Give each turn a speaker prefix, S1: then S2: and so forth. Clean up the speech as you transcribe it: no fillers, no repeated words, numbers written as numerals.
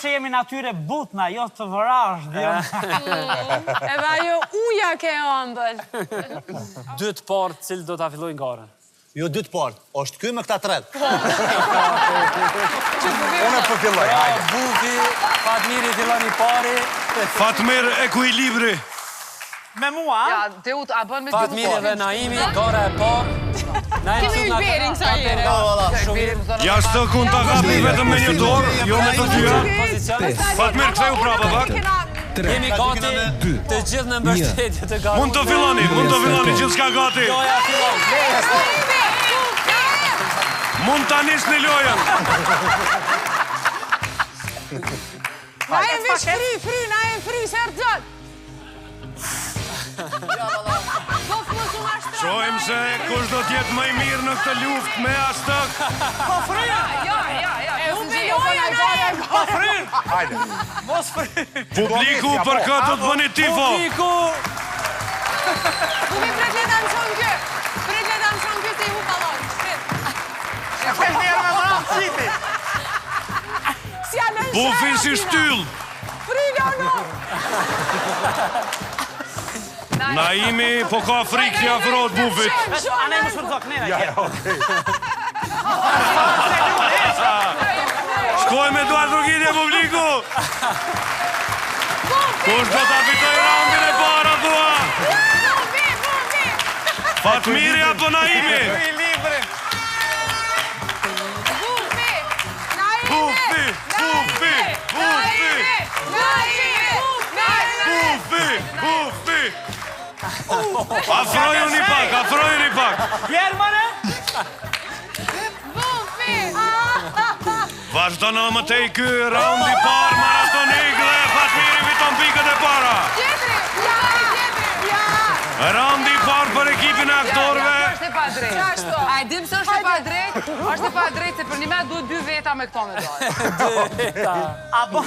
S1: që jemi natyre butna, jo të vërasht.
S2: Edhe ajo uja ke ëndël.
S3: 2 të parë, cilë do t'a fillojnë garën?
S4: Jo 2 të parë, është ky me këta 3.
S5: Unë e përfilloj.
S3: Bufi, Fatmiri fillon I pari.
S6: Fatmir ekuilibri.
S1: Me mua?
S7: Ja, Teut, a bën me 2 të
S3: Fatmiri dhe Naimi, gara e parë.
S2: Kemi Yberin sa jere.
S6: Jashtë kun ta kapi vetëm me një dorë, jo me të dyja. Fatmir, ktheu prapa pak.
S3: Jemi gati të gjithë në mbështetje të garës.
S6: Mund të filloni, gjithçka gati.
S3: Loja fillon.
S6: Mund ta nisni lojën.
S2: Na e vish fri, Sergjon.
S6: Shojmë se kush do t'jetë më I mirë në këtë luftë me Astëk.
S1: Po fryr!
S7: Ja.
S1: Po fryr!
S5: Hajde.
S1: Mos fryr!
S6: Publiku për këtë të bëni tifo.
S3: Publiku!
S2: Bufi pregledam shumë kë se I hu balon.
S6: Bufi si shtyll.
S2: Friga no!
S6: Naimi po ka frikë që afrohet Bufit.
S1: A ne më shpërdzok, ne
S5: Ja, okej.
S6: Shkoj me duar drugitje publiku. Kush do ta fitoj raundin e parë thua?
S2: Bufi!
S6: Fatmiri apo Naimi? Bufi! Afrojuni pak.
S1: Bjermane?
S6: Vazhdo në më tej ky raundi parë maratonik dhe Fatmiri fiton pikët e para. Raundi parë për ekipin e aktorëve.
S7: Është e pa drejt. A e dim se është e pa drejt? Është e pa drejt se për një me duhet 2 veta me këto me dojë.
S1: Apo...